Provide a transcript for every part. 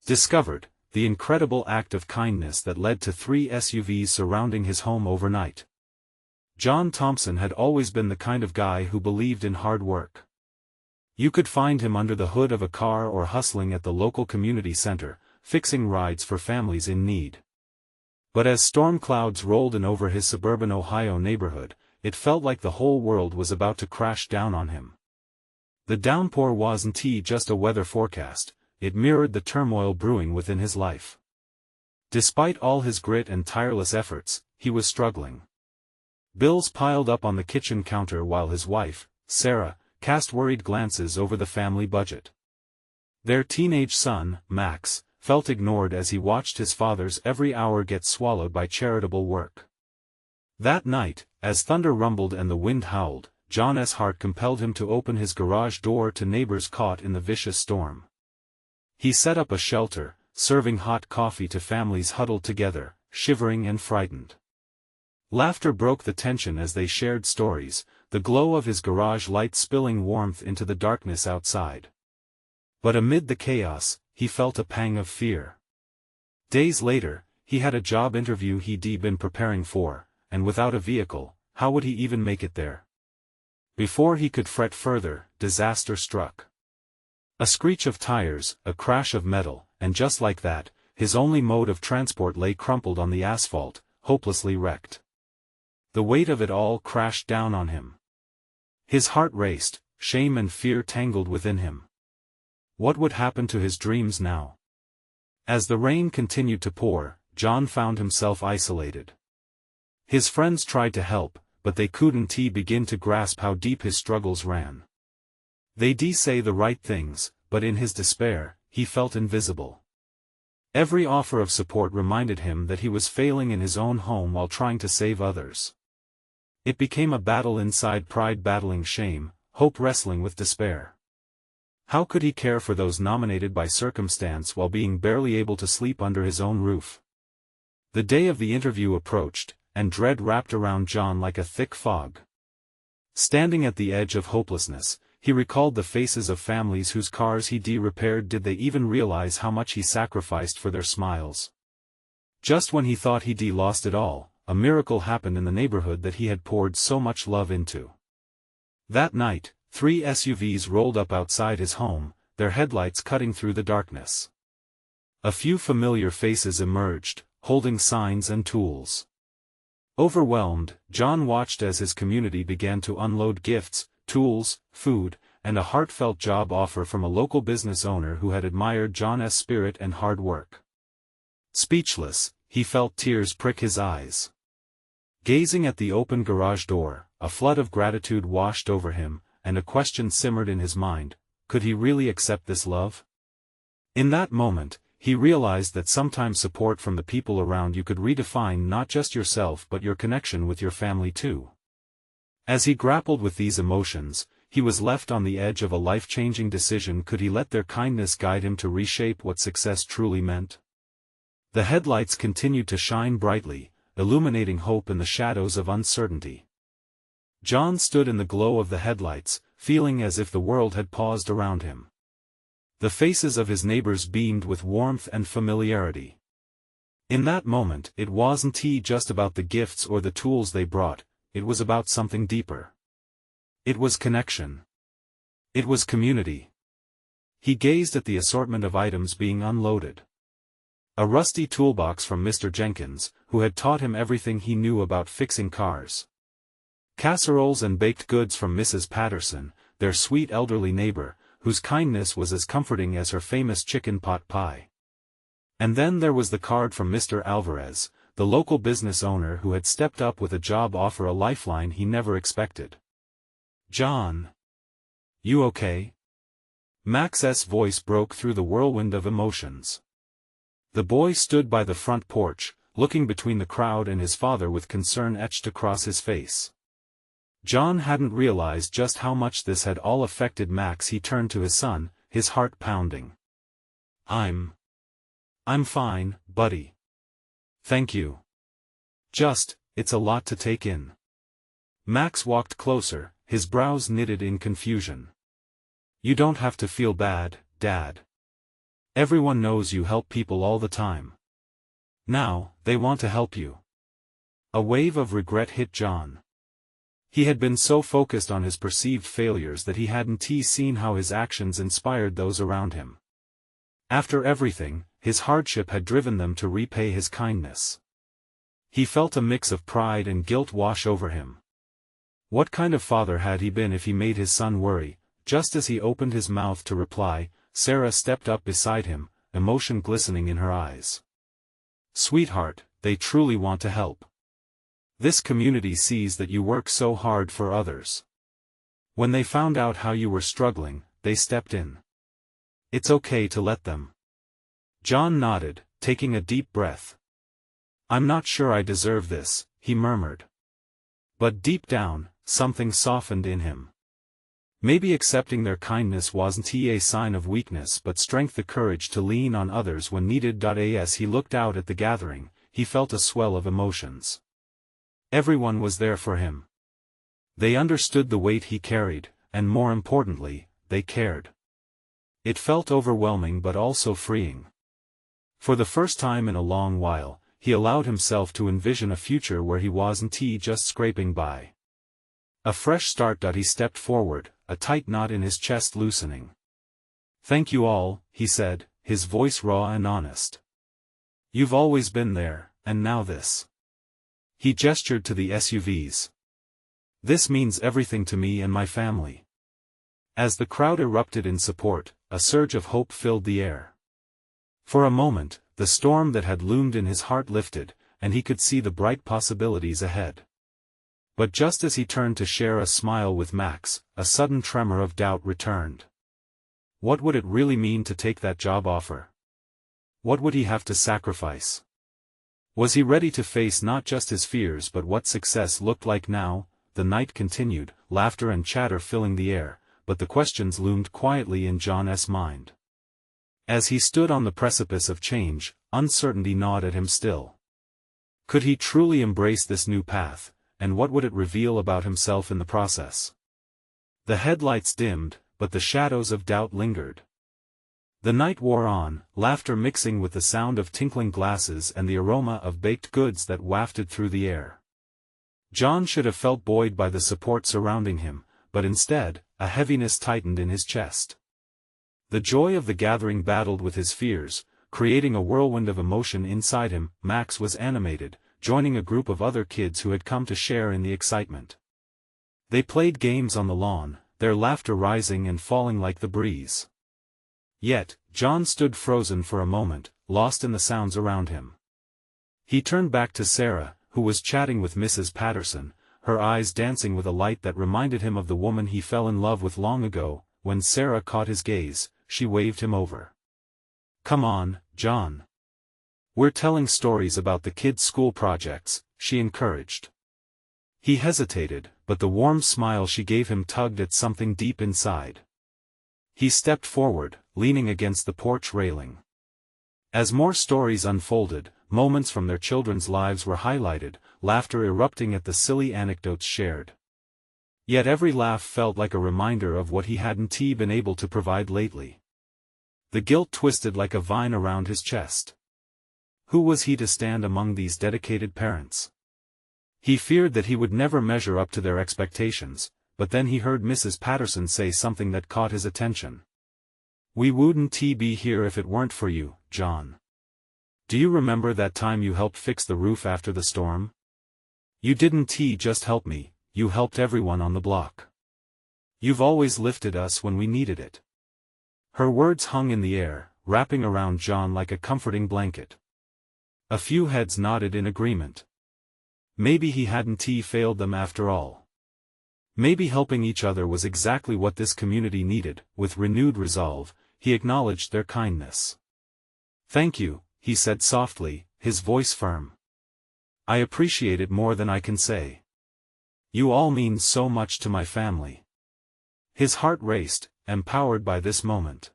Discovered, the incredible act of kindness that led to 3 SUVs surrounding his home overnight. John Thompson had always been the kind of guy who believed in hard work. You could find him under the hood of a car or hustling at the local community center, fixing rides for families in need. But as storm clouds rolled in over his suburban Ohio neighborhood, it felt like the whole world was about to crash down on him. The downpour wasn't just a weather forecast, it mirrored the turmoil brewing within his life. Despite all his grit and tireless efforts, he was struggling. Bills piled up on the kitchen counter while his wife, Sarah, cast worried glances over the family budget. Their teenage son, Max, felt ignored as he watched his father's every hour get swallowed by charitable work. That night, as thunder rumbled and the wind howled, John's heart compelled him to open his garage door to neighbors caught in the vicious storm. He set up a shelter, serving hot coffee to families huddled together, shivering and frightened. Laughter broke the tension as they shared stories, the glow of his garage light spilling warmth into the darkness outside. But amid the chaos, he felt a pang of fear. Days later, he had a job interview he'd been preparing for, and without a vehicle, how would he even make it there? Before he could fret further, disaster struck. A screech of tires, a crash of metal, and just like that, his only mode of transport lay crumpled on the asphalt, hopelessly wrecked. The weight of it all crashed down on him. His heart raced, shame and fear tangled within him. What would happen to his dreams now? As the rain continued to pour, John found himself isolated. His friends tried to help, but they couldn't begin to grasp how deep his struggles ran. They'd say the right things, but in his despair, he felt invisible. Every offer of support reminded him that he was failing in his own home while trying to save others. It became a battle inside, pride battling shame, hope wrestling with despair. How could he care for those nominated by circumstance while being barely able to sleep under his own roof? The day of the interview approached, and dread wrapped around John like a thick fog. Standing at the edge of hopelessness, he recalled the faces of families whose cars he'd repaired. Did they even realize how much he sacrificed for their smiles? Just when he thought he'd lost it all, a miracle happened in the neighborhood that he had poured so much love into. That night, 3 SUVs rolled up outside his home, their headlights cutting through the darkness. A few familiar faces emerged, holding signs and tools. Overwhelmed, John watched as his community began to unload gifts, tools, food, and a heartfelt job offer from a local business owner who had admired John's spirit and hard work. Speechless, he felt tears prick his eyes. Gazing at the open garage door, a flood of gratitude washed over him, and a question simmered in his mind: could he really accept this love? In that moment, he realized that sometimes support from the people around you could redefine not just yourself but your connection with your family too. As he grappled with these emotions, he was left on the edge of a life-changing decision. Could he let their kindness guide him to reshape what success truly meant? The headlights continued to shine brightly, illuminating hope in the shadows of uncertainty. John stood in the glow of the headlights, feeling as if the world had paused around him. The faces of his neighbors beamed with warmth and familiarity. In that moment, it wasn't just about the gifts or the tools they brought, it was about something deeper. It was connection. It was community. He gazed at the assortment of items being unloaded. A rusty toolbox from Mr. Jenkins, who had taught him everything he knew about fixing cars. Casseroles and baked goods from Mrs. Patterson, their sweet elderly neighbor, whose kindness was as comforting as her famous chicken pot pie. And then there was the card from Mr. Alvarez, the local business owner who had stepped up with a job offer, a lifeline he never expected. "John. You okay?" Max's voice broke through the whirlwind of emotions. The boy stood by the front porch, looking between the crowd and his father with concern etched across his face. John hadn't realized just how much this had all affected Max. He turned to his son, his heart pounding. I'm fine, buddy. Thank you. It's a lot to take in." Max walked closer, his brows knitted in confusion. "You don't have to feel bad, Dad. Everyone knows you help people all the time. Now, they want to help you. A wave of regret hit John. He had been so focused on his perceived failures that he hadn't seen how his actions inspired those around him. After everything, his hardship had driven them to repay his kindness. He felt a mix of pride and guilt wash over him. What kind of father had he been if he made his son worry? Just as he opened his mouth to reply, Sarah stepped up beside him, emotion glistening in her eyes. "Sweetheart, they truly want to help. This community sees that you work so hard for others. When they found out how you were struggling, they stepped in. It's okay to let them." John nodded, taking a deep breath. "I'm not sure I deserve this," he murmured. But deep down, something softened in him. Maybe accepting their kindness wasn't a sign of weakness but strength, the courage to lean on others when needed. As he looked out at the gathering, he felt a swell of emotions. Everyone was there for him. They understood the weight he carried, and more importantly, they cared. It felt overwhelming but also freeing. For the first time in a long while, he allowed himself to envision a future where he wasn't just scraping by. A fresh start. He stepped forward, a tight knot in his chest loosening. "Thank you all," he said, his voice raw and honest. "You've always been there, and now this." He gestured to the SUVs. "This means everything to me and my family." As the crowd erupted in support, a surge of hope filled the air. For a moment, the storm that had loomed in his heart lifted, and he could see the bright possibilities ahead. But just as he turned to share a smile with Max, a sudden tremor of doubt returned. What would it really mean to take that job offer? What would he have to sacrifice? Was he ready to face not just his fears but what success looked like now? The night continued, laughter and chatter filling the air, but the questions loomed quietly in John's mind. As he stood on the precipice of change, uncertainty gnawed at him still. Could he truly embrace this new path, and what would it reveal about himself in the process? The headlights dimmed, but the shadows of doubt lingered. The night wore on, laughter mixing with the sound of tinkling glasses and the aroma of baked goods that wafted through the air. John should have felt buoyed by the support surrounding him, but instead, a heaviness tightened in his chest. The joy of the gathering battled with his fears, creating a whirlwind of emotion inside him. Max was animated, joining a group of other kids who had come to share in the excitement. They played games on the lawn, their laughter rising and falling like the breeze. Yet, John stood frozen for a moment, lost in the sounds around him. He turned back to Sarah, who was chatting with Mrs. Patterson, her eyes dancing with a light that reminded him of the woman he fell in love with long ago. When Sarah caught his gaze, she waved him over. "Come on, John. We're telling stories about the kids' school projects," she encouraged. He hesitated, but the warm smile she gave him tugged at something deep inside. He stepped forward, leaning against the porch railing. As more stories unfolded, moments from their children's lives were highlighted, laughter erupting at the silly anecdotes shared. Yet every laugh felt like a reminder of what he hadn't been able to provide lately. The guilt twisted like a vine around his chest. Who was he to stand among these dedicated parents? He feared that he would never measure up to their expectations, but then he heard Mrs. Patterson say something that caught his attention. "We wouldn't be here if it weren't for you, John. Do you remember that time you helped fix the roof after the storm? You didn't just help me, you helped everyone on the block. You've always lifted us when we needed it." Her words hung in the air, wrapping around John like a comforting blanket. A few heads nodded in agreement. Maybe he hadn't failed them after all. Maybe helping each other was exactly what this community needed. With renewed resolve, he acknowledged their kindness. "Thank you," he said softly, his voice firm. "I appreciate it more than I can say. You all mean so much to my family." His heart raced, empowered by this moment.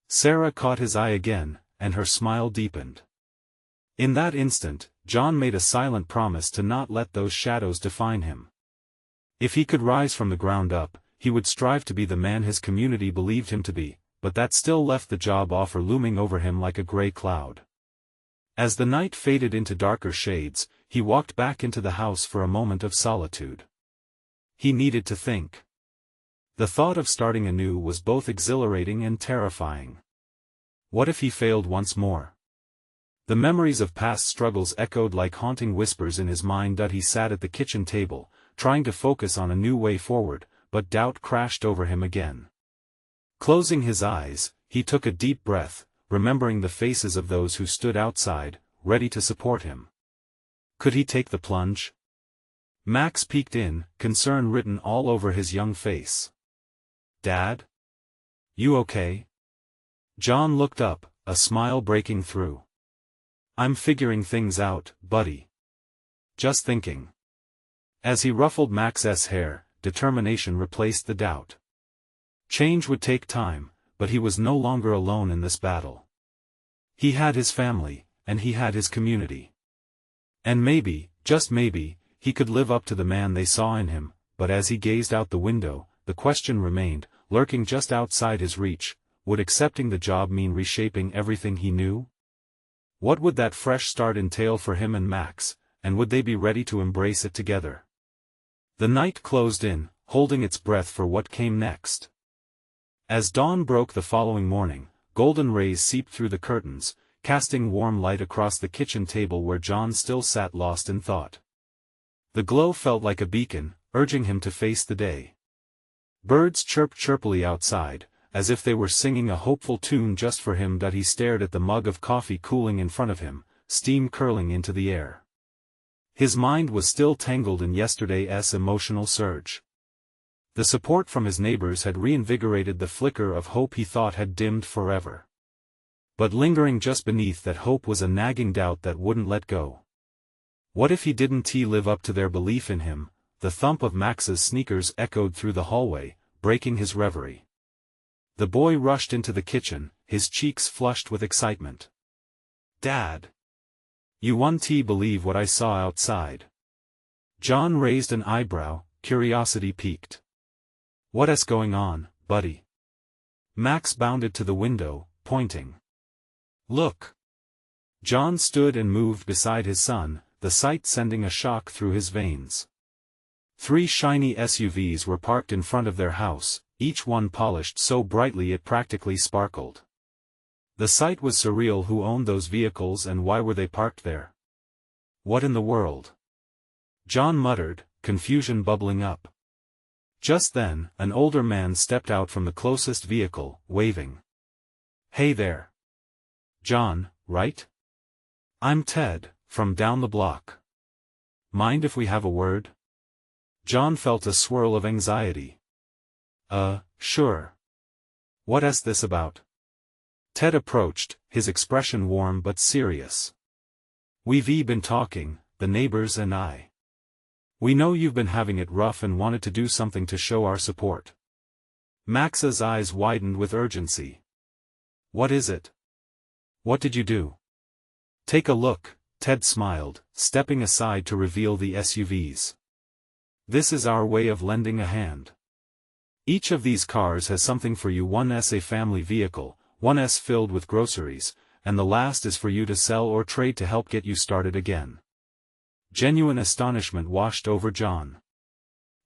Sarah caught his eye again, and her smile deepened. In that instant, John made a silent promise to not let those shadows define him. If he could rise from the ground up, he would strive to be the man his community believed him to be, but but that still left the job offer looming over him like a gray cloud. As the night faded into darker shades, he walked back into the house for a moment of solitude. He needed to think. The thought of starting anew was both exhilarating and terrifying. What if he failed once more? The memories of past struggles echoed like haunting whispers in his mind. He sat at the kitchen table, trying to focus on a new way forward, but doubt crashed over him again. Closing his eyes, he took a deep breath, remembering the faces of those who stood outside, ready to support him. Could he take the plunge? Max peeked in, concern written all over his young face. "Dad? You okay?" John looked up, a smile breaking through. "I'm figuring things out, buddy. Just thinking." As he ruffled Max's hair, determination replaced the doubt. Change would take time, but he was no longer alone in this battle. He had his family, and he had his community. And maybe, just maybe, he could live up to the man they saw in him. But as he gazed out the window, the question remained, lurking just outside his reach: would accepting the job mean reshaping everything he knew? What would that fresh start entail for him and Max, and would they be ready to embrace it together? The night closed in, holding its breath for what came next. As dawn broke the following morning, golden rays seeped through the curtains, casting warm light across the kitchen table where John still sat lost in thought. The glow felt like a beacon, urging him to face the day. Birds chirped chirpily outside, as if they were singing a hopeful tune just for him. He stared at the mug of coffee cooling in front of him, steam curling into the air. His mind was still tangled in yesterday's emotional surge. The support from his neighbors had reinvigorated the flicker of hope he thought had dimmed forever. But lingering just beneath that hope was a nagging doubt that wouldn't let go. What if he didn't live up to their belief in him? The thump of Max's sneakers echoed through the hallway, breaking his reverie. The boy rushed into the kitchen, his cheeks flushed with excitement. "Dad! You won't believe what I saw outside." John raised an eyebrow, curiosity piqued. "What's going on, buddy?" Max bounded to the window, pointing. "Look!" John stood and moved beside his son, the sight sending a shock through his veins. 3 shiny SUVs were parked in front of their house, each one polished so brightly it practically sparkled. The sight was surreal. Who owned those vehicles and why were they parked there? "What in the world?" John muttered, confusion bubbling up. Just then, an older man stepped out from the closest vehicle, waving. "Hey there. John, right? I'm Ted, from down the block. Mind if we have a word?" John felt a swirl of anxiety. Sure. What's this about?" Ted approached, his expression warm but serious. "We've been talking, the neighbors and I. We know you've been having it rough and wanted to do something to show our support." Max's eyes widened with urgency. "What is it? What did you do?" "Take a look," Ted smiled, stepping aside to reveal the SUVs. "This is our way of lending a hand. Each of these cars has something for you. One's a family vehicle, one's filled with groceries, and the last is for you to sell or trade to help get you started again." Genuine astonishment washed over John.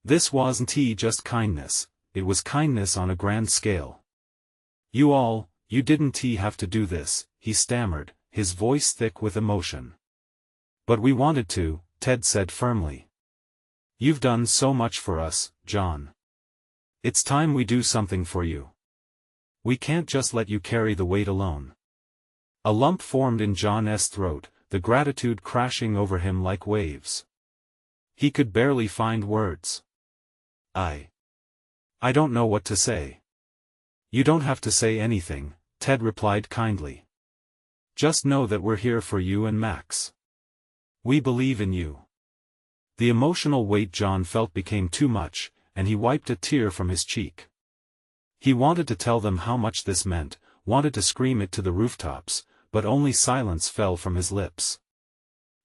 This wasn't just kindness, it was kindness on a grand scale. You didn't have to do this," he stammered, his voice thick with emotion. "But we wanted to," Ted said firmly. "You've done so much for us, John. It's time we do something for you. We can't just let you carry the weight alone." A lump formed in John's throat, the gratitude crashing over him like waves. He could barely find words. I don't know what to say." "You don't have to say anything," Ted replied kindly. "Just know that we're here for you and Max. We believe in you." The emotional weight John felt became too much, and he wiped a tear from his cheek. He wanted to tell them how much this meant, wanted to scream it to the rooftops, but only silence fell from his lips.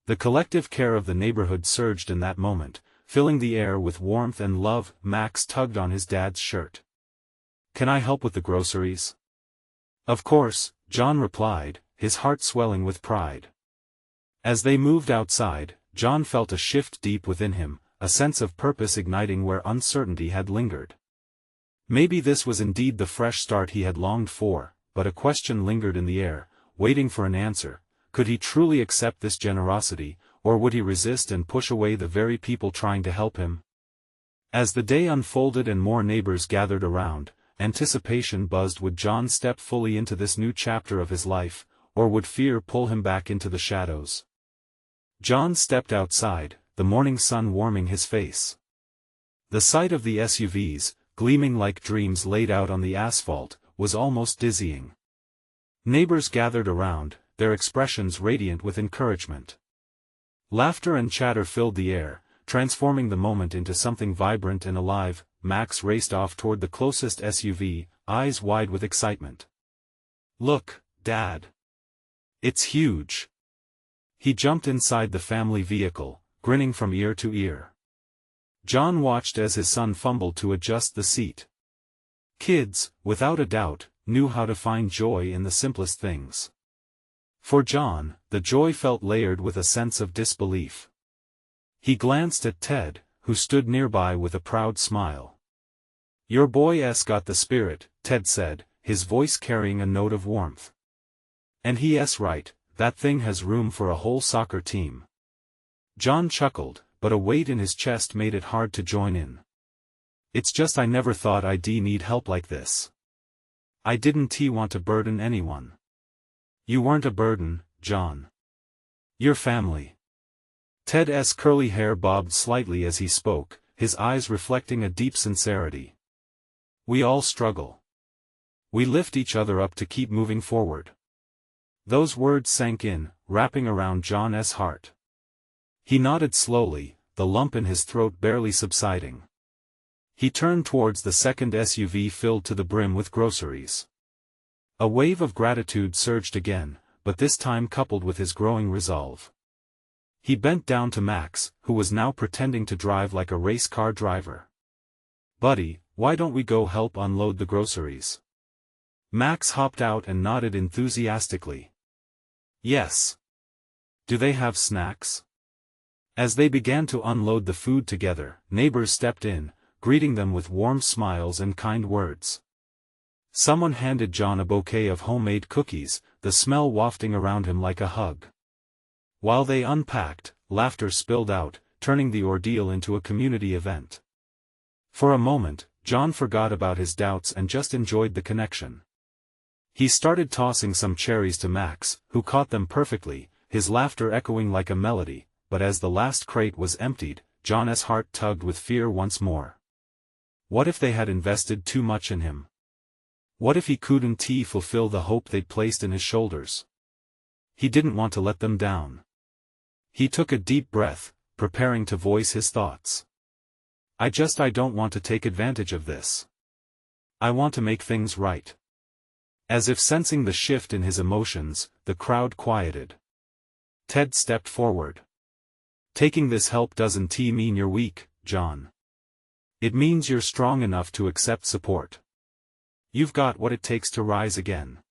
The collective care of the neighborhood surged in that moment, filling the air with warmth and love. Max tugged on his dad's shirt. "Can I help with the groceries?" Of course, John replied, his heart swelling with pride. As they moved outside, John felt a shift deep within him, a sense of purpose igniting where uncertainty had lingered. Maybe this was indeed the fresh start he had longed for, but a question lingered in the air, waiting for an answer. Could he truly accept this generosity, or would he resist and push away the very people trying to help him? As the day unfolded and more neighbors gathered around, anticipation buzzed. Would John step fully into this new chapter of his life, or would fear pull him back into the shadows? John stepped outside, the morning sun warming his face. The sight of the SUVs, gleaming like dreams laid out on the asphalt, was almost dizzying. Neighbors gathered around, their expressions radiant with encouragement. Laughter and chatter filled the air, transforming the moment into something vibrant and alive. Max raced off toward the closest SUV, eyes wide with excitement. "Look, Dad. It's huge." He jumped inside the family vehicle, grinning from ear to ear. John watched as his son fumbled to adjust the seat. Kids, without a doubt, knew how to find joy in the simplest things. For John, the joy felt layered with a sense of disbelief. He glanced at Ted, who stood nearby with a proud smile. "Your boy's got the spirit," Ted said, his voice carrying a note of warmth. "And he's right, that thing has room for a whole soccer team." John chuckled, but a weight in his chest made it hard to join in. "It's just I never thought I'd need help like this. I didn't want to burden anyone." "You weren't a burden, John. Your family." Ted's curly hair bobbed slightly as he spoke, his eyes reflecting a deep sincerity. "We all struggle. We lift each other up to keep moving forward." Those words sank in, wrapping around John's heart. He nodded slowly, the lump in his throat barely subsiding. He turned towards the second SUV filled to the brim with groceries. A wave of gratitude surged again, but this time coupled with his growing resolve. He bent down to Max, who was now pretending to drive like a race car driver. "Buddy, why don't we go help unload the groceries?" Max hopped out and nodded enthusiastically. "Yes. Do they have snacks?" As they began to unload the food together, neighbors stepped in, greeting them with warm smiles and kind words. Someone handed John a bouquet of homemade cookies, the smell wafting around him like a hug. While they unpacked, laughter spilled out, turning the ordeal into a community event. For a moment, John forgot about his doubts and just enjoyed the connection. He started tossing some cherries to Max, who caught them perfectly, his laughter echoing like a melody. But as the last crate was emptied, John's heart tugged with fear once more. What if they had invested too much in him? What if he couldn't fulfill the hope they'd placed in his shoulders? He didn't want to let them down. He took a deep breath, preparing to voice his thoughts. I don't want to take advantage of this. I want to make things right." As if sensing the shift in his emotions, the crowd quieted. Ted stepped forward. "Taking this help doesn't mean you're weak, John. It means you're strong enough to accept support. You've got what it takes to rise again."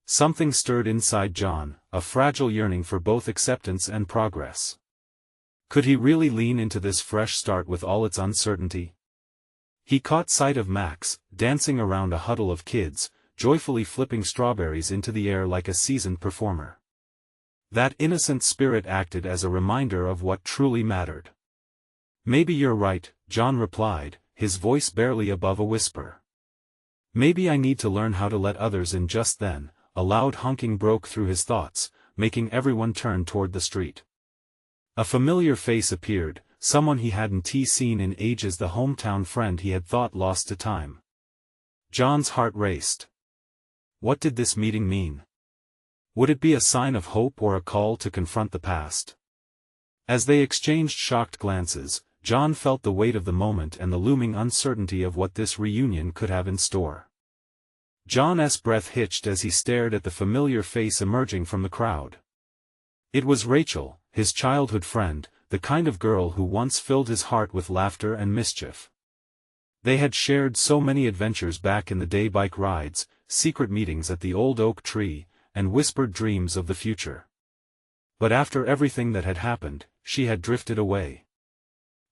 Something stirred inside John, a fragile yearning for both acceptance and progress. Could he really lean into this fresh start with all its uncertainty? He caught sight of Max, dancing around a huddle of kids, joyfully flipping strawberries into the air like a seasoned performer. That innocent spirit acted as a reminder of what truly mattered. "Maybe you're right," John replied, his voice barely above a whisper. "Maybe I need to learn how to let others in." Just then, a loud honking broke through his thoughts, making everyone turn toward the street. A familiar face appeared, someone he hadn't seen in ages, the hometown friend he had thought lost to time. John's heart raced. What did this meeting mean? Would it be a sign of hope or a call to confront the past? As they exchanged shocked glances, John felt the weight of the moment and the looming uncertainty of what this reunion could have in store. John's breath hitched as he stared at the familiar face emerging from the crowd. It was Rachel, his childhood friend, the kind of girl who once filled his heart with laughter and mischief. They had shared so many adventures back in the day, bike rides, secret meetings at the old oak tree, and whispered dreams of the future. But after everything that had happened, she had drifted away.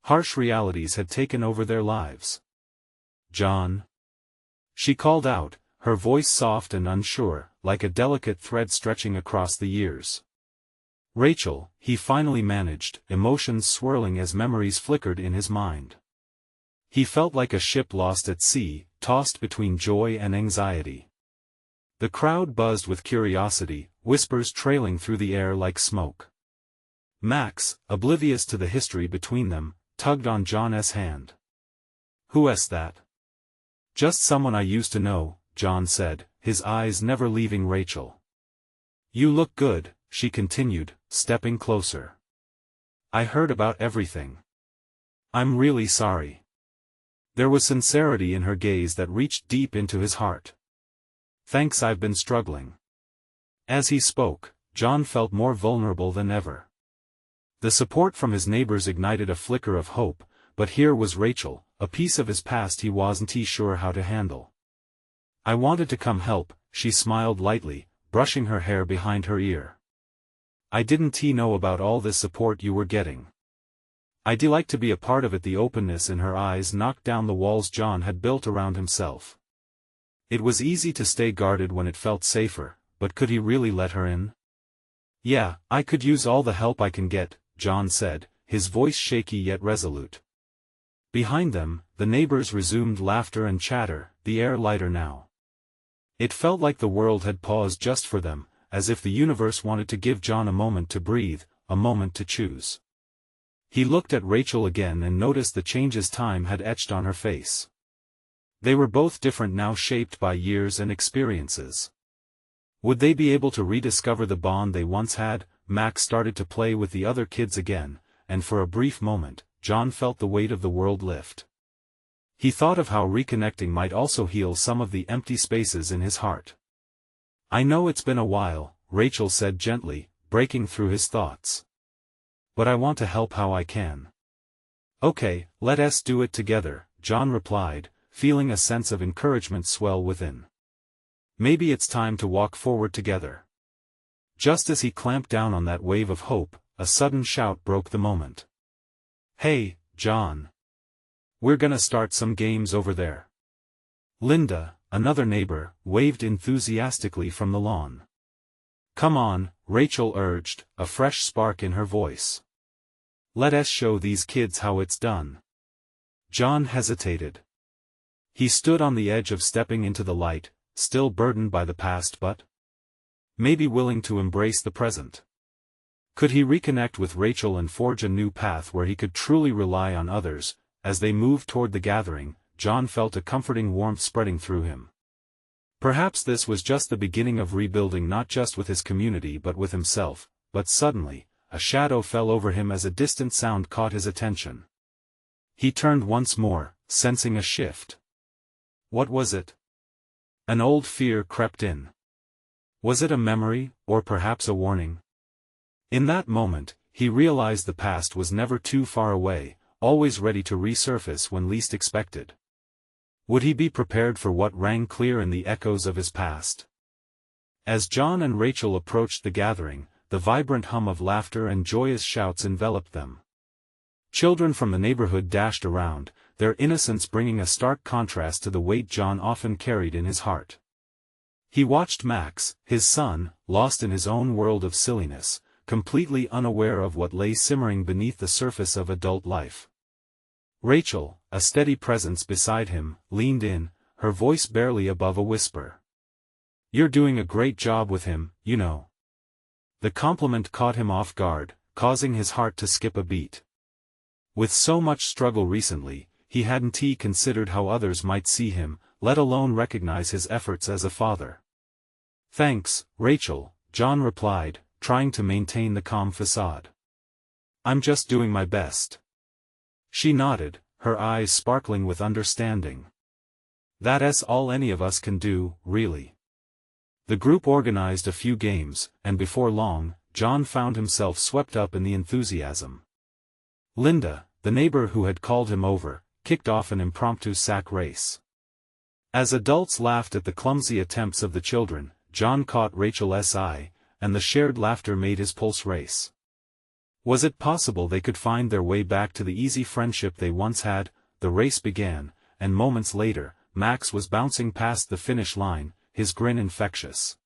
Harsh realities had taken over their lives. "John?" she called out, her voice soft and unsure, like a delicate thread stretching across the years. "Rachel," he finally managed, emotions swirling as memories flickered in his mind. He felt like a ship lost at sea, tossed between joy and anxiety. The crowd buzzed with curiosity, whispers trailing through the air like smoke. Max, oblivious to the history between them, tugged on John's hand. "Who's that?" "Just someone I used to know," John said, his eyes never leaving Rachel. "You look good," she continued, stepping closer. "I heard about everything. I'm really sorry." There was sincerity in her gaze that reached deep into his heart. "Thanks, I've been struggling." As he spoke, John felt more vulnerable than ever. The support from his neighbors ignited a flicker of hope, but here was Rachel, a piece of his past he wasn't sure how to handle. "I wanted to come help," she smiled lightly, brushing her hair behind her ear. "I didn't know about all this support you were getting. I'd like to be a part of it." The openness in her eyes knocked down the walls John had built around himself. It was easy to stay guarded when it felt safer, but could he really let her in? "Yeah, I could use all the help I can get," John said, his voice shaky yet resolute. Behind them, the neighbors resumed laughter and chatter, the air lighter now. It felt like the world had paused just for them, as if the universe wanted to give John a moment to breathe, a moment to choose. He looked at Rachel again and noticed the changes time had etched on her face. They were both different now, shaped by years and experiences. Would they be able to rediscover the bond they once had? Max started to play with the other kids again, and for a brief moment, John felt the weight of the world lift. He thought of how reconnecting might also heal some of the empty spaces in his heart. "I know it's been a while," Rachel said gently, breaking through his thoughts. "But I want to help how I can." "Okay, let us do it together," John replied, feeling a sense of encouragement swell within. Maybe it's time to walk forward together. Just as he clamped down on that wave of hope, a sudden shout broke the moment. "Hey, John! We're gonna start some games over there." Linda, another neighbor, waved enthusiastically from the lawn. "Come on," Rachel urged, a fresh spark in her voice. "Let us show these kids how it's done." John hesitated. He stood on the edge of stepping into the light, still burdened by the past but maybe willing to embrace the present. Could he reconnect with Rachel and forge a new path where he could truly rely on others? As they moved toward the gathering, John felt a comforting warmth spreading through him. Perhaps this was just the beginning of rebuilding, not just with his community but with himself. But suddenly, a shadow fell over him as a distant sound caught his attention. He turned once more, sensing a shift. What was it? An old fear crept in. Was it a memory, or perhaps a warning? In that moment, he realized the past was never too far away, always ready to resurface when least expected. Would he be prepared for what rang clear in the echoes of his past? As John and Rachel approached the gathering, the vibrant hum of laughter and joyous shouts enveloped them. Children from the neighborhood dashed around, their innocence bringing a stark contrast to the weight John often carried in his heart. He watched Max, his son, lost in his own world of silliness, completely unaware of what lay simmering beneath the surface of adult life. Rachel, a steady presence beside him, leaned in, her voice barely above a whisper. "You're doing a great job with him, you know." The compliment caught him off guard, causing his heart to skip a beat. With so much struggle recently, he hadn't considered how others might see him, let alone recognize his efforts as a father. "Thanks, Rachel," John replied, trying to maintain the calm facade. "I'm just doing my best." She nodded, her eyes sparkling with understanding. "That's all any of us can do, really." The group organized a few games, and before long, John found himself swept up in the enthusiasm. Linda, the neighbor who had called him over, kicked off an impromptu sack race. As adults laughed at the clumsy attempts of the children, John caught Rachel's eye, and the shared laughter made his pulse race. Was it possible they could find their way back to the easy friendship they once had? The race began, and moments later, Max was bouncing past the finish line, his grin infectious.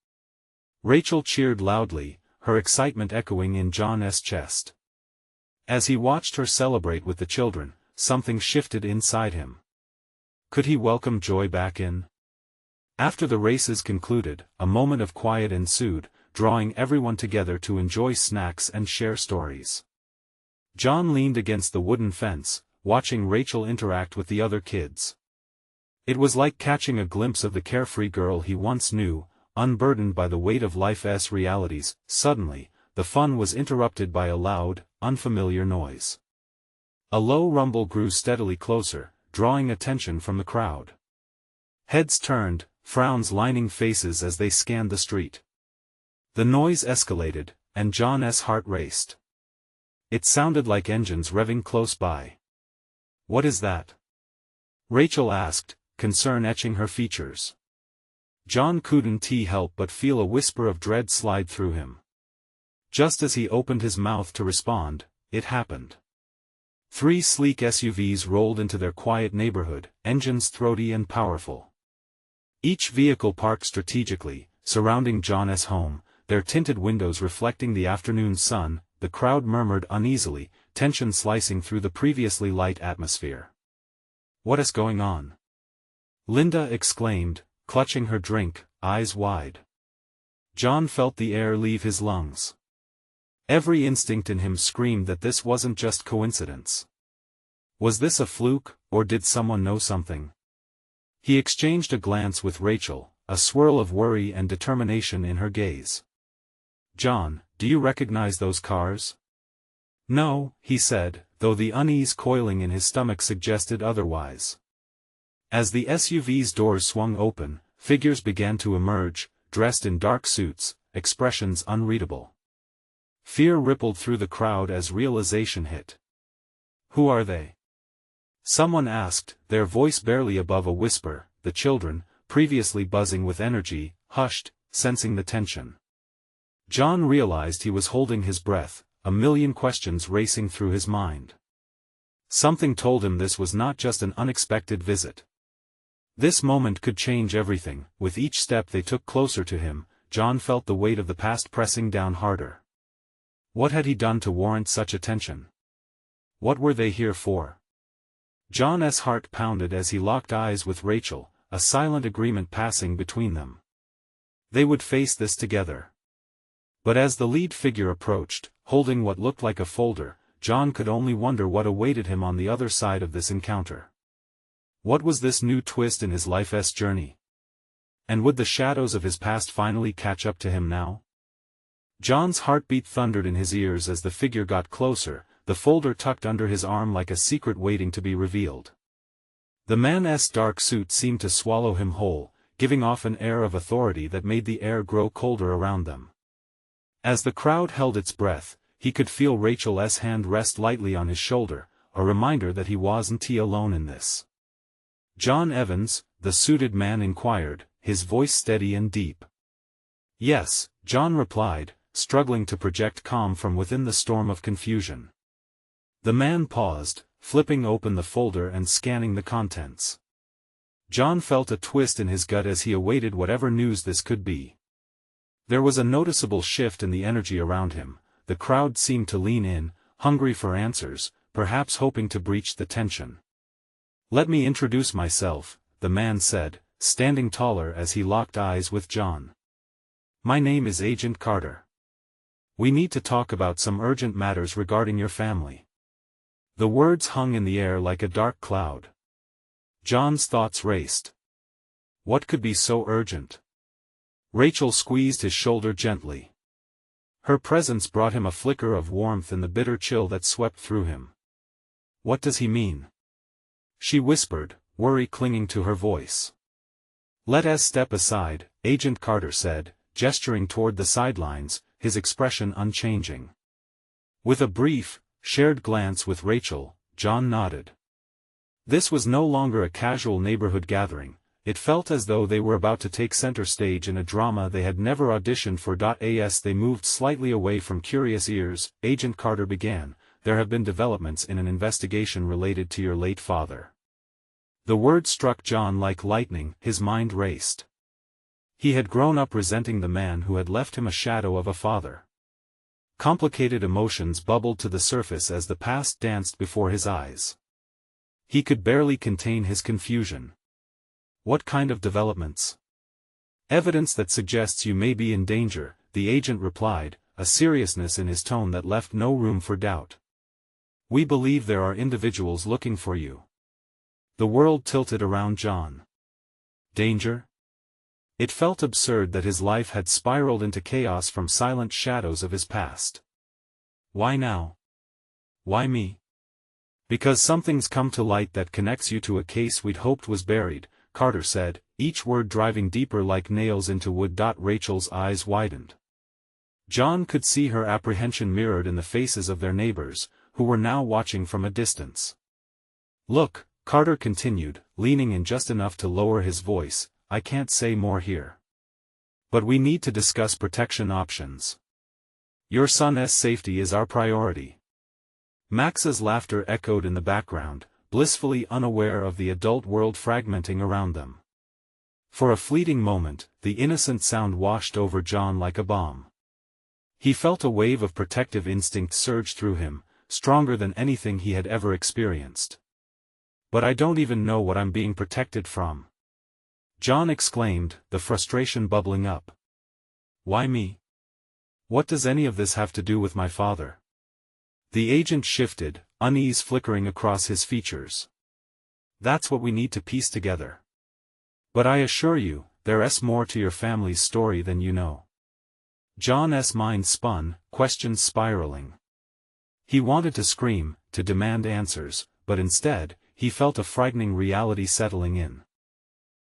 Rachel cheered loudly, her excitement echoing in John's chest. As he watched her celebrate with the children, something shifted inside him. Could he welcome joy back in? After the races concluded, a moment of quiet ensued, drawing everyone together to enjoy snacks and share stories. John leaned against the wooden fence, watching Rachel interact with the other kids. It was like catching a glimpse of the carefree girl he once knew, unburdened by the weight of life's realities. Suddenly, the fun was interrupted by a loud, unfamiliar noise. A low rumble grew steadily closer, drawing attention from the crowd. Heads turned, frowns lining faces as they scanned the street. The noise escalated, and John's heart raced. It sounded like engines revving close by. "What is that?" Rachel asked, concern etching her features. John couldn't help but feel a whisper of dread slide through him. Just as he opened his mouth to respond, it happened. 3 sleek SUVs rolled into their quiet neighborhood, engines throaty and powerful. Each vehicle parked strategically, surrounding John's home, their tinted windows reflecting the afternoon sun. The crowd murmured uneasily, tension slicing through the previously light atmosphere. "What is going on?" Linda exclaimed, clutching her drink, eyes wide. John felt the air leave his lungs. Every instinct in him screamed that this wasn't just coincidence. Was this a fluke, or did someone know something? He exchanged a glance with Rachel, a swirl of worry and determination in her gaze. "John, do you recognize those cars?" "No," he said, though the unease coiling in his stomach suggested otherwise. As the SUV's doors swung open, figures began to emerge, dressed in dark suits, expressions unreadable. Fear rippled through the crowd as realization hit. "Who are they?" someone asked, their voice barely above a whisper. The children, previously buzzing with energy, hushed, sensing the tension. John realized he was holding his breath, a million questions racing through his mind. Something told him this was not just an unexpected visit. This moment could change everything. With each step they took closer to him, John felt the weight of the past pressing down harder. What had he done to warrant such attention? What were they here for? John's heart pounded as he locked eyes with Rachel, a silent agreement passing between them. They would face this together. But as the lead figure approached, holding what looked like a folder, John could only wonder what awaited him on the other side of this encounter. What was this new twist in his life's journey? And would the shadows of his past finally catch up to him now? John's heartbeat thundered in his ears as the figure got closer, the folder tucked under his arm like a secret waiting to be revealed. The man's dark suit seemed to swallow him whole, giving off an air of authority that made the air grow colder around them. As the crowd held its breath, he could feel Rachel's hand rest lightly on his shoulder, a reminder that he wasn't alone in this. "John Evans?" the suited man inquired, his voice steady and deep. "Yes," John replied, struggling to project calm from within the storm of confusion. The man paused, flipping open the folder and scanning the contents. John felt a twist in his gut as he awaited whatever news this could be. There was a noticeable shift in the energy around him. The crowd seemed to lean in, hungry for answers, perhaps hoping to breach the tension. "Let me introduce myself," the man said, standing taller as he locked eyes with John. "My name is Agent Carter. We need to talk about some urgent matters regarding your family." The words hung in the air like a dark cloud. John's thoughts raced. What could be so urgent? Rachel squeezed his shoulder gently. Her presence brought him a flicker of warmth in the bitter chill that swept through him. "What does he mean?" she whispered, worry clinging to her voice. "Let us step aside," Agent Carter said, gesturing toward the sidelines, his expression unchanging. With a brief, shared glance with Rachel, John nodded. This was no longer a casual neighborhood gathering, It felt as though they were about to take center stage in a drama they had never auditioned for. As they moved slightly away from curious ears, Agent Carter began, "There have been developments in an investigation related to your late father." The word struck John like lightning. His mind raced. He had grown up resenting the man who had left him a shadow of a father. Complicated emotions bubbled to the surface as the past danced before his eyes. He could barely contain his confusion. "What kind of developments?" "Evidence that suggests you may be in danger," the agent replied, a seriousness in his tone that left no room for doubt. "We believe there are individuals looking for you." The world tilted around John. Danger? It felt absurd that his life had spiraled into chaos from silent shadows of his past. Why now? Why me? "Because something's come to light that connects you to a case we'd hoped was buried," Carter said, each word driving deeper like nails into wood. Rachel's eyes widened. John could see her apprehension mirrored in the faces of their neighbors, who were now watching from a distance. "Look," Carter continued, leaning in just enough to lower his voice, "I can't say more here. But we need to discuss protection options. Your son's safety is our priority." Max's laughter echoed in the background, blissfully unaware of the adult world fragmenting around them. For a fleeting moment, the innocent sound washed over John like a bomb. He felt a wave of protective instinct surge through him, stronger than anything he had ever experienced. "But I don't even know what I'm being protected from," John exclaimed, the frustration bubbling up. "Why me? What does any of this have to do with my father?" The agent shifted, unease flickering across his features. "That's what we need to piece together. But I assure you, there's more to your family's story than you know." John's mind spun, questions spiraling. He wanted to scream, to demand answers, but instead, he felt a frightening reality settling in.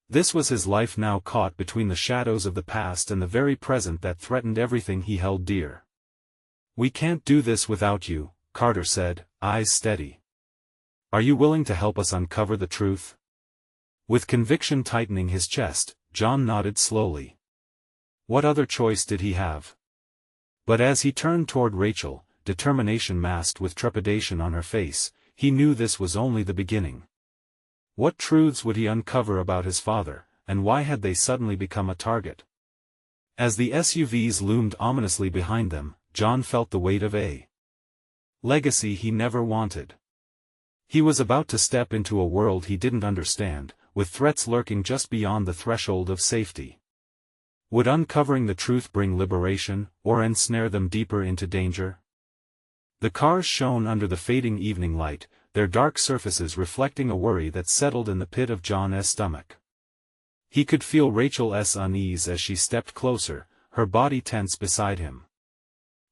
This was his life now caught between the shadows of the past and the very present that threatened everything he held dear. "We can't do this without you," Carter said, eyes steady. "Are you willing to help us uncover the truth?" With conviction tightening his chest, John nodded slowly. What other choice did he have? But as he turned toward Rachel, determination masked with trepidation on her face, he knew this was only the beginning. What truths would he uncover about his father, and why had they suddenly become a target? As the SUVs loomed ominously behind them, John felt the weight of a legacy he never wanted. He was about to step into a world he didn't understand, with threats lurking just beyond the threshold of safety. Would uncovering the truth bring liberation, or ensnare them deeper into danger? The cars shone under the fading evening light, their dark surfaces reflecting a worry that settled in the pit of John's stomach. He could feel Rachel's unease as she stepped closer, her body tense beside him.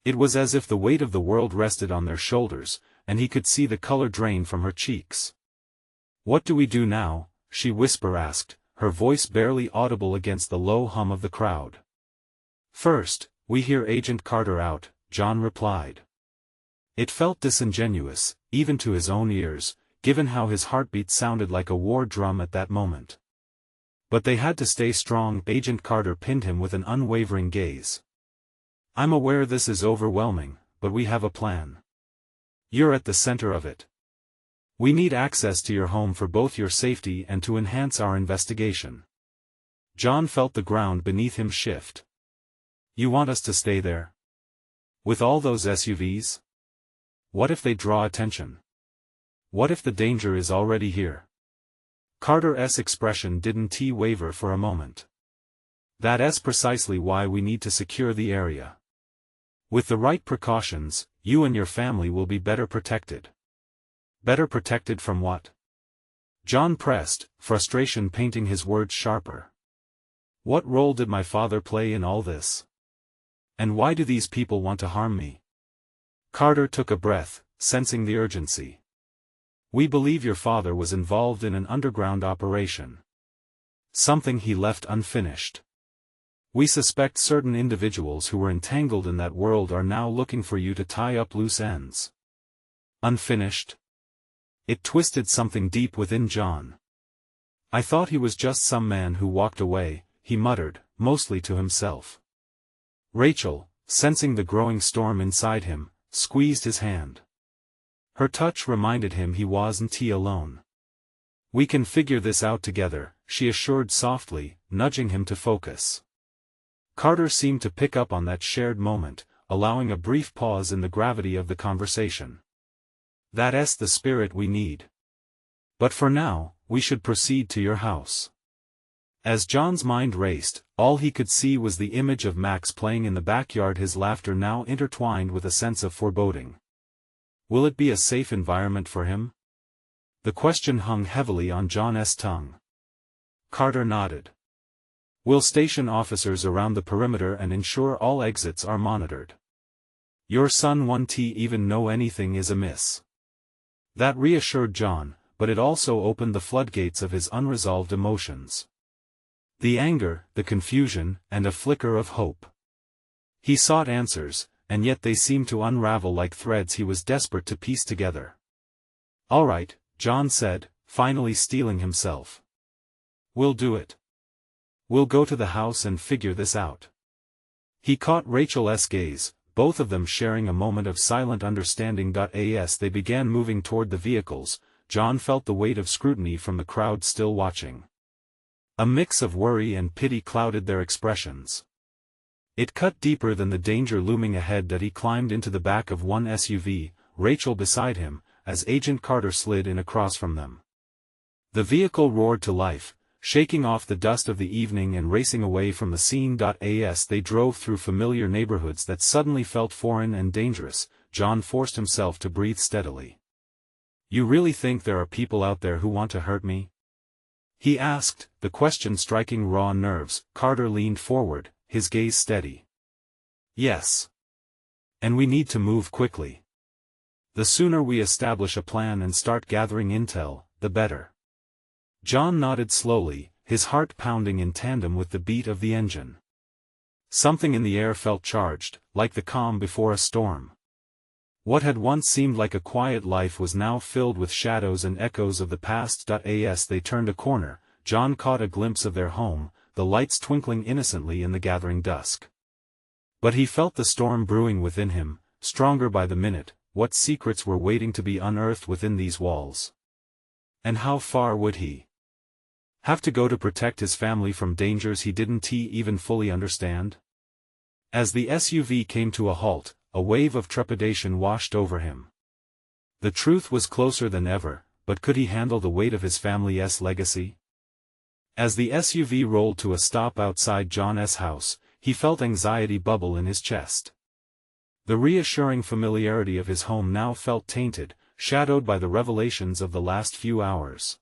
It was as if the weight of the world rested on their shoulders, and he could see the color drain from her cheeks. "What do we do now?" she asked, her voice barely audible against the low hum of the crowd. "First, we hear Agent Carter out," John replied. It felt disingenuous, even to his own ears, given how his heartbeat sounded like a war drum at that moment. But they had to stay strong. Agent Carter pinned him with an unwavering gaze. "I'm aware this is overwhelming, but we have a plan. You're at the center of it. We need access to your home for both your safety and to enhance our investigation." John felt the ground beneath him shift. "You want us to stay there? With all those SUVs? What if they draw attention? What if the danger is already here?" Carter's expression didn't waver for a moment. "That's precisely why we need to secure the area. With the right precautions, you and your family will be better protected." "Better protected from what?" John pressed, frustration painting his words sharper. "What role did my father play in all this? And why do these people want to harm me?" Carter took a breath, sensing the urgency. "We believe your father was involved in an underground operation. Something he left unfinished. We suspect certain individuals who were entangled in that world are now looking for you to tie up loose ends." Unfinished? It twisted something deep within John. I thought he was just some man who walked away, he muttered, mostly to himself. Rachel, sensing the growing storm inside him, squeezed his hand. Her touch reminded him he wasn't alone. We can figure this out together, she assured softly, nudging him to focus. Carter seemed to pick up on that shared moment, allowing a brief pause in the gravity of the conversation. That's the spirit we need. But for now, we should proceed to your house. As John's mind raced, all he could see was the image of Max playing in the backyard, his laughter now intertwined with a sense of foreboding. Will it be a safe environment for him? The question hung heavily on John's tongue. Carter nodded. We'll station officers around the perimeter and ensure all exits are monitored. Your son won't even know anything is amiss. That reassured John, but it also opened the floodgates of his unresolved emotions. The anger, the confusion, and a flicker of hope. He sought answers, and yet they seemed to unravel like threads he was desperate to piece together. All right, John said, finally steeling himself. We'll do it. We'll go to the house and figure this out. He caught Rachel's gaze, both of them sharing a moment of silent understanding. As they began moving toward the vehicles, John felt the weight of scrutiny from the crowd still watching. A mix of worry and pity clouded their expressions. It cut deeper than the danger looming ahead that he climbed into the back of one SUV, Rachel beside him, as Agent Carter slid in across from them. The vehicle roared to life, shaking off the dust of the evening and racing away from the scene. As they drove through familiar neighborhoods that suddenly felt foreign and dangerous, John forced himself to breathe steadily. You really think there are people out there who want to hurt me? He asked, the question striking raw nerves. Carter leaned forward, his gaze steady. Yes. And we need to move quickly. The sooner we establish a plan and start gathering intel, the better. John nodded slowly, his heart pounding in tandem with the beat of the engine. Something in the air felt charged, like the calm before a storm. What had once seemed like a quiet life was now filled with shadows and echoes of the past. As they turned a corner, John caught a glimpse of their home, the lights twinkling innocently in the gathering dusk. But he felt the storm brewing within him, stronger by the minute. What secrets were waiting to be unearthed within these walls? And how far would he have to go to protect his family from dangers he didn't even fully understand? As the SUV came to a halt, a wave of trepidation washed over him. The truth was closer than ever, but could he handle the weight of his family's legacy? As the SUV rolled to a stop outside John's house, he felt anxiety bubble in his chest. The reassuring familiarity of his home now felt tainted, shadowed by the revelations of the last few hours.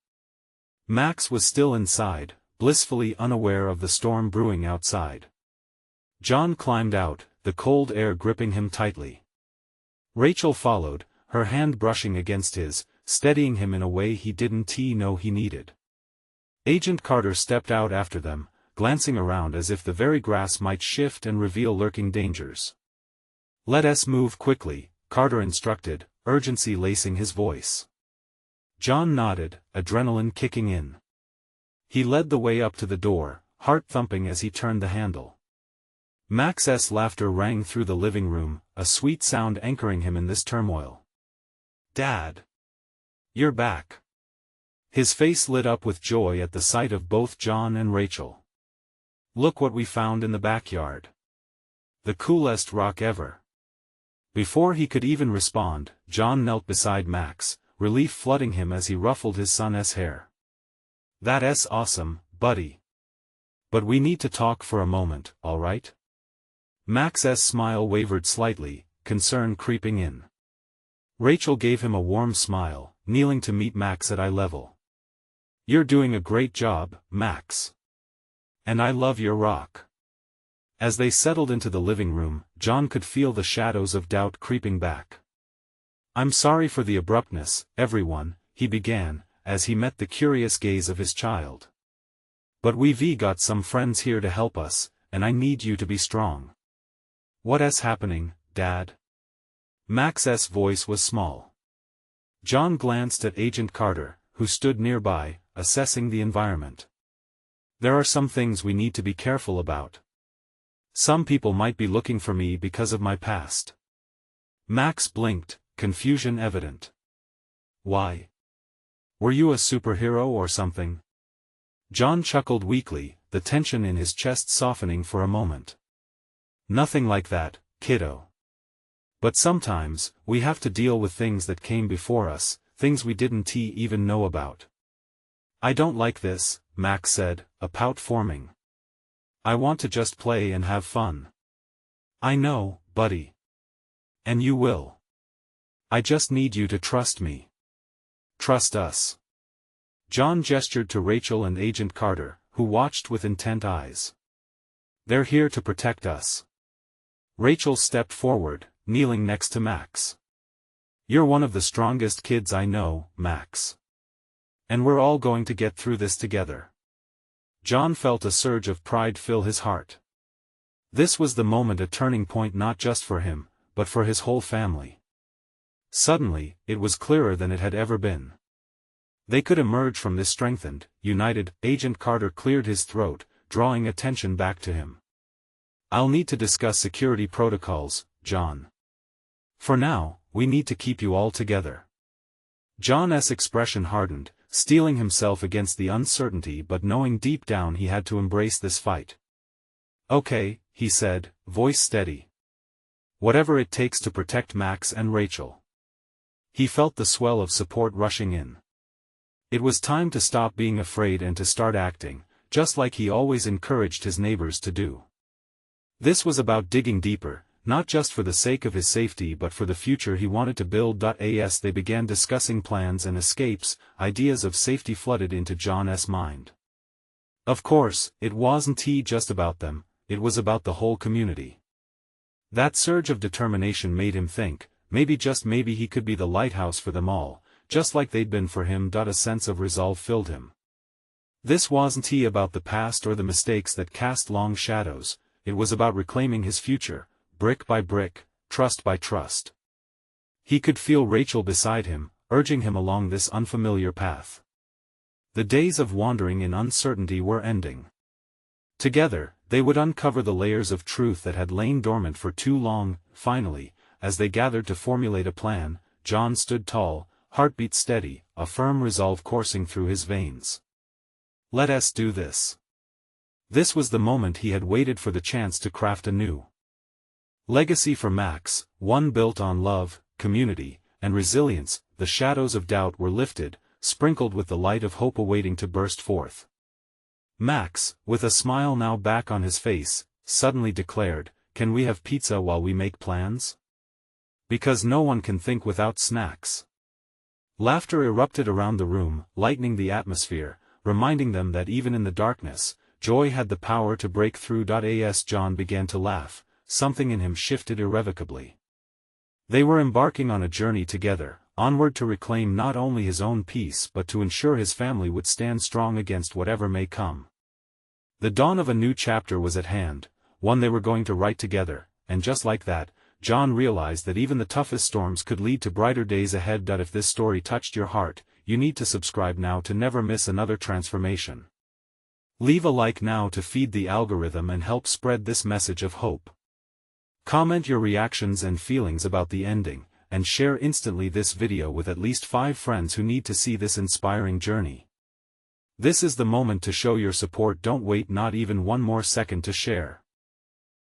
Max was still inside, blissfully unaware of the storm brewing outside. John climbed out, the cold air gripping him tightly. Rachel followed, her hand brushing against his, steadying him in a way he didn't know he needed. Agent Carter stepped out after them, glancing around as if the very grass might shift and reveal lurking dangers. Let us move quickly, Carter instructed, urgency lacing his voice. John nodded, adrenaline kicking in. He led the way up to the door, heart thumping as he turned the handle. Max's laughter rang through the living room, a sweet sound anchoring him in this turmoil. Dad! You're back. His face lit up with joy at the sight of both John and Rachel. Look what we found in the backyard. The coolest rock ever. Before he could even respond, John knelt beside Max, relief flooding him as he ruffled his son's hair. That's awesome, buddy. But we need to talk for a moment, all right? Max's smile wavered slightly, concern creeping in. Rachel gave him a warm smile, kneeling to meet Max at eye level. You're doing a great job, Max. And I love your rock. As they settled into the living room, John could feel the shadows of doubt creeping back. I'm sorry for the abruptness, everyone, he began, as he met the curious gaze of his child. But we've got some friends here to help us, and I need you to be strong. What's happening, Dad? Max's voice was small. John glanced at Agent Carter, who stood nearby, assessing the environment. There are some things we need to be careful about. Some people might be looking for me because of my past. Max blinked, confusion evident. Why? Were you a superhero or something? John chuckled weakly, the tension in his chest softening for a moment. Nothing like that, kiddo. But sometimes, we have to deal with things that came before us, things we didn't even know about. I don't like this, Max said, a pout forming. I want to just play and have fun. I know, buddy. And you will. I just need you to trust me. Trust us. John gestured to Rachel and Agent Carter, who watched with intent eyes. They're here to protect us. Rachel stepped forward, kneeling next to Max. You're one of the strongest kids I know, Max. And we're all going to get through this together. John felt a surge of pride fill his heart. This was the moment, a turning point not just for him, but for his whole family. Suddenly, it was clearer than it had ever been. They could emerge from this strengthened, united. Agent Carter cleared his throat, drawing attention back to him. I'll need to discuss security protocols, John. For now, we need to keep you all together. John's expression hardened, steeling himself against the uncertainty but knowing deep down he had to embrace this fight. Okay, he said, voice steady. Whatever it takes to protect Max and Rachel. He felt the swell of support rushing in. It was time to stop being afraid and to start acting, just like he always encouraged his neighbors to do. This was about digging deeper, not just for the sake of his safety but for the future he wanted to build. As they began discussing plans and escapes, ideas of safety flooded into John's mind. Of course, it wasn't just about them, it was about the whole community. That surge of determination made him think, maybe just maybe he could be the lighthouse for them all, just like they'd been for him. A sense of resolve filled him. This wasn't about the past or the mistakes that cast long shadows, it was about reclaiming his future, brick by brick, trust by trust. He could feel Rachel beside him, urging him along this unfamiliar path. The days of wandering in uncertainty were ending. Together, they would uncover the layers of truth that had lain dormant for too long. Finally, as they gathered to formulate a plan, John stood tall, heartbeat steady, a firm resolve coursing through his veins. Let us do this. This was the moment he had waited for, the chance to craft a new legacy for Max, one built on love, community, and resilience. The shadows of doubt were lifted, sprinkled with the light of hope awaiting to burst forth. Max, with a smile now back on his face, suddenly declared, "Can we have pizza while we make plans? Because no one can think without snacks." Laughter erupted around the room, lightening the atmosphere, reminding them that even in the darkness, joy had the power to break through. As John began to laugh, something in him shifted irrevocably. They were embarking on a journey together, onward to reclaim not only his own peace but to ensure his family would stand strong against whatever may come. The dawn of a new chapter was at hand, one they were going to write together, and just like that, John realized that even the toughest storms could lead to brighter days ahead. If this story touched your heart, you need to subscribe now to never miss another transformation. Leave a like now to feed the algorithm and help spread this message of hope. Comment your reactions and feelings about the ending, and share instantly this video with at least 5 friends who need to see this inspiring journey. This is the moment to show your support. Don't wait not even one more second to share.